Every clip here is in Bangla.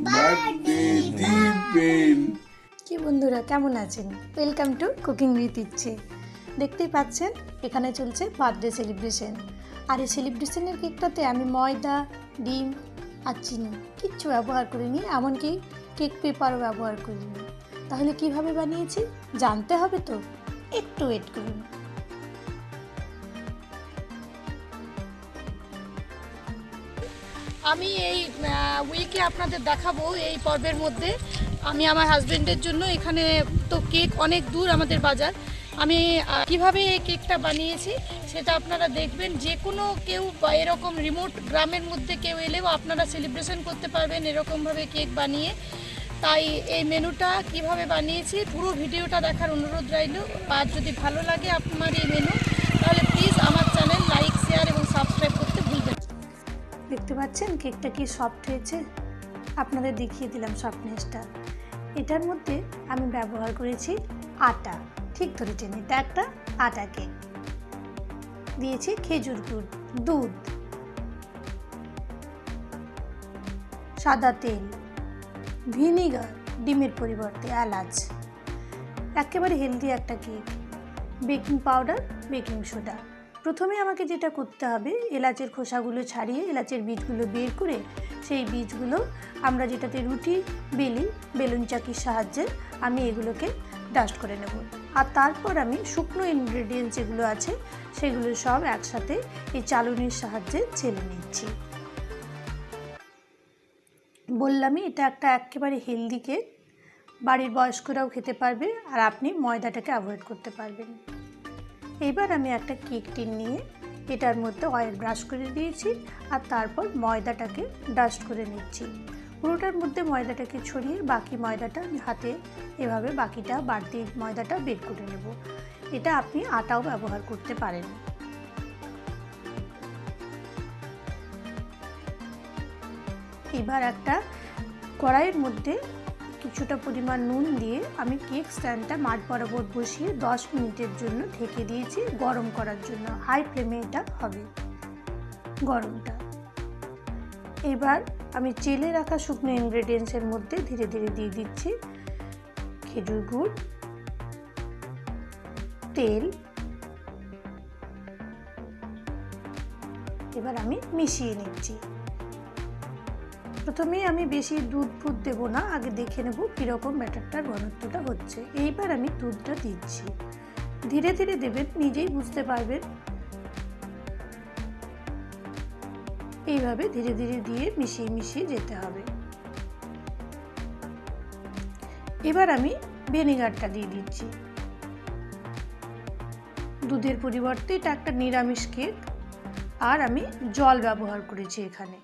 বার্থডে দীপেন। কি বন্ধুরা কেমন আছেন? ওয়েলকাম টু কুকিং উইথ ইচ্ছে। দেখতেই পাচ্ছেন এখানে চলছে বার্থডে সেলিব্রেশন। আর এই সেলিব্রেশনের কেকটাতে আমি ময়দা, ডিম আর চিনি কিচ্ছু ব্যবহার করিনি, এমনকি কেক পেপারও ব্যবহার করিনি। তাহলে কিভাবে বানিয়েছি জানতে হবে তো, একটু ওয়েট করুন। আমি এই উইকে আপনাদের দেখাবো এই পর্বের মধ্যে আমি আমার হাজবেন্ডের জন্য, এখানে তো কেক অনেক দূর আমাদের বাজার, আমি কিভাবে এই কেকটা বানিয়েছি সেটা আপনারা দেখবেন। যে কোনো কেউ এরকম রিমোট গ্রামের মধ্যে কেউ এলেও আপনারা সেলিব্রেশন করতে পারবেন এরকমভাবে কেক বানিয়ে। তাই এই মেনুটা কিভাবে বানিয়েছি পুরো ভিডিওটা দেখার অনুরোধ রইল। আর যদি ভালো লাগে আপনার এই মেনু তাহলে প্লিজ আমার চ্যানেল লাইক, শেয়ার এবং সাবস্ক্রাইব করতে ভুলবেন না। দেখতে পাচ্ছেন কেকটা কি সফট হয়েছে, আপনাদের দেখিয়ে দিলাম সফটনেসটা। এটার মধ্যে আমি ব্যবহার করেছি আটা, ঠিক ধরেছেন এটা একটা আটা কেক। দিয়েছি খেজুর গুড়, দুধ, সাদা তেল, ভিনিগার, ডিমের পরিবর্তে এলাচ, একেবারে হেলদি একটা cake, baking powder, baking soda. প্রথমে আমাকে যেটা করতে হবে, এলাচের খোসাগুলো ছাড়িয়ে এলাচের বীজগুলো বের করে সেই বীজগুলো আমরা যেটাতে রুটি বেলি বেলুন চাকির সাহায্যে আমি এগুলোকে ডাস্ট করে নেব। আর তারপর আমি শুকনো ইনগ্রেডিয়েন্টস যেগুলো আছে সেগুলো সব একসাথে এই চালনির সাহায্যে ছেলে নিচ্ছি। বললামই এটা একটা একেবারে হেলদি কেক, বাড়ির বয়স্করাও খেতে পারবে আর আপনি ময়দাটাকে অ্যাভয়েড করতে পারবেন। এবার আমি একটা কেক টিন নিয়ে এটার মধ্যে অয়েল ব্রাশ করে দিয়েছি আর তারপর ময়দাটাকে ডাস্ট করে নিচ্ছি। পুরোটার মধ্যে ময়দাটাকে ছড়িয়ে বাকি ময়দাটা আমি হাতে এভাবে বাকিটা বাড়তি ময়দাটা বের করে নেব। এটা আপনি আটাও ব্যবহার করতে পারেন। এবার একটা কড়াইয়ের মধ্যে কিছুটা পরিমাণ নুন দিয়ে আমি কেক স্ট্যান্ডটা মাঝ বরাবর বসিয়ে 10 মিনিটের জন্য ঢেকে দিয়েছি গরম করার জন্য। হাই ফ্লেমে এটা হবে গরমটা। এবার আমি চেলে রাখা শুকনো ইনগ্রেডিয়েন্টসের মধ্যে ধীরে ধীরে দিয়ে দিচ্ছি খেজুর গুড়, তেল। এবার আমি মিশিয়ে নিচ্ছি। প্রথমে আমি বেশি দুধ দেবো না, আগে দেখে নেব কীরকম ব্যাটারটার ঘনত্বটা হচ্ছে। এইবার আমি দুধটা দিচ্ছি, ধীরে ধীরে দেবেন, নিজেই বুঝতে পারবেন। এইভাবে ধীরে ধীরে দিয়ে মিশিয়ে মিশিয়ে যেতে হবে। এবার আমি ভিনেগারটা দিয়ে দিচ্ছি। দুধের পরিবর্তে এটা একটা নিরামিষ কেক আর আমি জল ব্যবহার করেছি এখানে।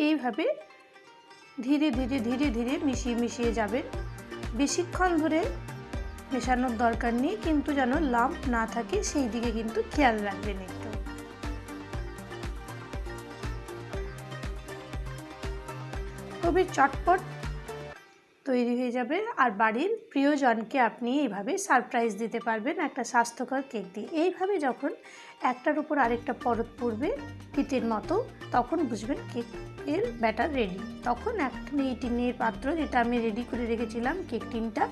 এইভাবে ধীরে ধীরে ধীরে ধীরে মিশিয়ে মিশিয়ে যাবেন। বেশিক্ষণ ধরে মেশানোর দরকার নেই, কিন্তু যেন লাম্প না থাকে সেই দিকে কিন্তু খেয়াল রাখবেন একটু। খুবই চটপট তৈরি হয়ে যাবে আর বাড়ির প্রিয়জনকে আপনি এইভাবে সারপ্রাইজ দিতে পারবেন একটা স্বাস্থ্যকর কেক দিয়ে। এইভাবে যখন একটার উপর আরেকটা পরত পড়বে ফিতের মতো, তখন বুঝবেন কেকের ব্যাটার রেডি। তখন একটা এই টিনের পাত্র যেটা আমি রেডি করে রেখেছিলাম কেক টিনটা,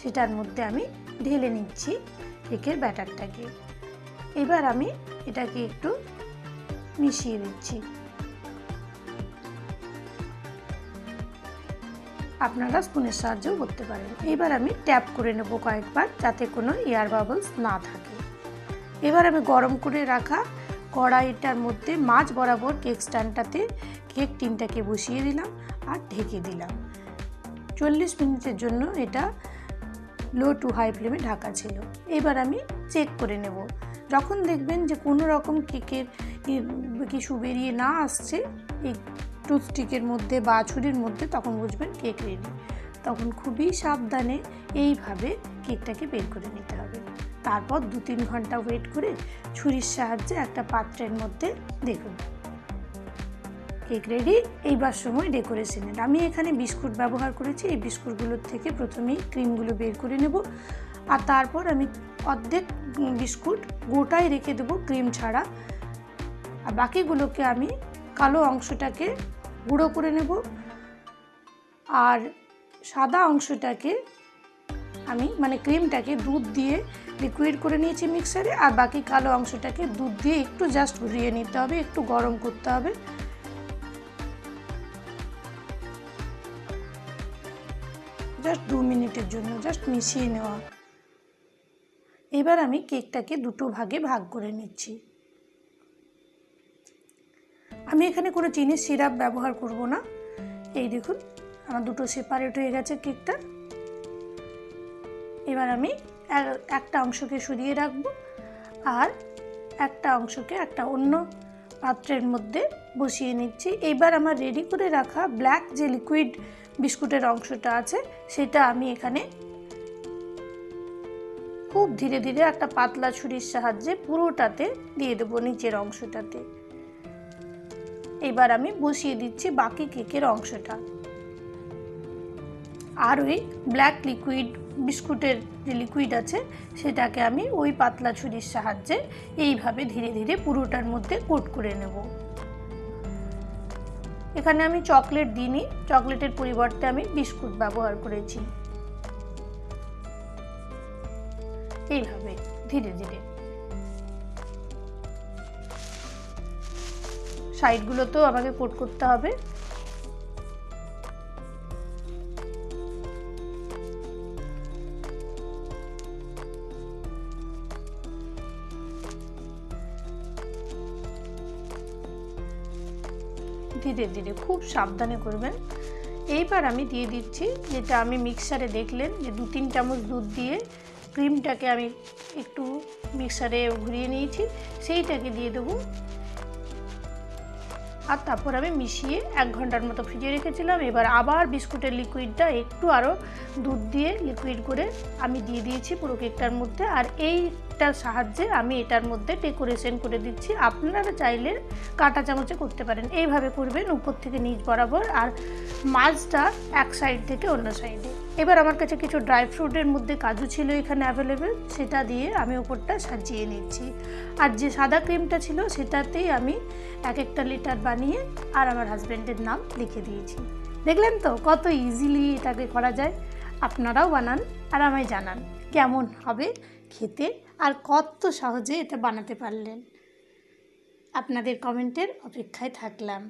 সেটার মধ্যে আমি ঢেলে নিচ্ছি কেকের ব্যাটারটাকে। এবার আমি এটাকে একটু মিশিয়ে দিচ্ছি। আপনারা স্পুনের সাহায্যেও করতে পারেন। এবার আমি ট্যাপ করে নেব কয়েকবার যাতে কোনো এয়ার বাবলস না থাকে। এবার আমি গরম করে রাখা কড়াইটার মধ্যে মাঝ বরাবর কেক স্ট্যান্ডটাতে কেক টিনটাকে বসিয়ে দিলাম আর ঢেকে দিলাম। 40 মিনিটের জন্য এটা লো টু হাই ফ্লেমে ঢাকা ছিল। এবার আমি চেক করে নেব। যখন দেখবেন যে কোনো রকম কেকের কিছু বেরিয়ে না আসছে এই টুথস্টিকের মধ্যে বা ছুরির মধ্যে, তখন বুঝবেন কেক রেডি। তখন খুবই সাবধানে এইভাবে কেকটাকে বের করে নিতে হবে। তারপর 2-3 ঘন্টা ওয়েট করে ছুরির সাহায্যে একটা পাত্রের মধ্যে দেখুন কেক রেডি। এইবার সময় ডেকোরেশনের আমি এখানে বিস্কুট ব্যবহার করেছি। এই বিস্কুটগুলোর থেকে প্রথমেই ক্রিমগুলো বের করে নেব আর তারপর আমি অর্ধেক বিস্কুট গোটায় রেখে দেবো ক্রিম ছাড়া, আর বাকিগুলোকে আমি কালো অংশটাকে গুঁড়ো করে নেব। আর সাদা অংশটাকে আমি মানে ক্রিমটাকে দুধ দিয়ে লিকুইড করে নিয়েছি মিক্সারে, আর বাকি কালো অংশটাকে দুধ দিয়ে একটু জাস্ট ঘুরিয়ে নিতে হবে, একটু গরম করতে হবে। জাস্ট 2 মিনিটের জন্য জাস্ট মিশিয়ে নেওয়া। এবার আমি কেকটাকে দুটো ভাগে ভাগ করে নিচ্ছি। আমি এখানে কোনো চিনির সিরাপ ব্যবহার করব না। এই দেখুন আমার দুটো সেপারেট হয়ে গেছে কেকটা। এবার আমি একটা অংশকে সরিয়ে রাখবো, আর একটা অংশকে একটা অন্য পাত্রের মধ্যে বসিয়ে নিচ্ছি। এবার আমার রেডি করে রাখা ব্ল্যাক যে লিকুইড বিস্কুটের অংশটা আছে সেটা আমি এখানে খুব ধীরে ধীরে একটা পাতলা ছুরির সাহায্যে পুরোটাতে দিয়ে দেবো, নিচের অংশটাতে। এবার আমি বসিয়ে দিচ্ছি বাকি কেকের অংশটা, আর ওই ব্ল্যাক লিকুইড বিস্কুটের যে লিকুইড আছে সেটাকে আমি ওই পাতলা ছুরির সাহায্যে এইভাবে ধীরে ধীরে পুরোটার মধ্যে কোট করে নেব। এখানে আমি চকলেট দিইনি, চকলেটের পরিবর্তে আমি বিস্কুট ব্যবহার করেছি। এইভাবে ধীরে ধীরে সাইডগুলোতেও আমাকে কোট করতে হবে। ধীরে ধীরে খুব সাবধানে করবেন। এইবার আমি দিয়ে দিচ্ছি যেটা আমি মিক্সারে দেখলেন যে 2-3 চামচ দুধ দিয়ে ক্রিমটাকে আমি একটু মিক্সারে ঘুরিয়ে নিয়েছি, সেইটাকে দিয়ে দেবো। আর তারপর আমি মিশিয়ে 1 ঘন্টার মতো ফ্রিজে রেখেছিলাম। এবার আবার বিস্কুটের লিকুইডটা একটু আরও দুধ দিয়ে লিকুইড করে আমি দিয়ে দিয়েছি পুরো কেকটার মধ্যে, আর এইটার সাহায্যে আমি এটার মধ্যে ডেকোরেশন করে দিচ্ছি। আপনারা চাইলে কাঁটা চামচে করতে পারেন, এইভাবে করবেন উপর থেকে নিচ বরাবর, আর মাঝটা এক সাইড থেকে অন্য সাইডে। এবার আমার কাছে কিছু ড্রাই ফ্রুটের মধ্যে কাজু ছিল এখানে অ্যাভেলেবেল, সেটা দিয়ে আমি উপরটা সাজিয়ে নিচ্ছি। আর যে সাদা ক্রিমটা ছিল সেটাতেই আমি 1-1 লিটার বানিয়ে আর আমার হাজব্যান্ডের নাম লিখে দিয়েছি। দেখলেন তো কত ইজিলি এটাকে করা যায়। আপনারাও বানান আর আমায় জানান কেমন হবে খেতে, আর কত সহজে এটা বানাতে পারলেন। আপনাদের কমেন্টের অপেক্ষায় থাকলাম।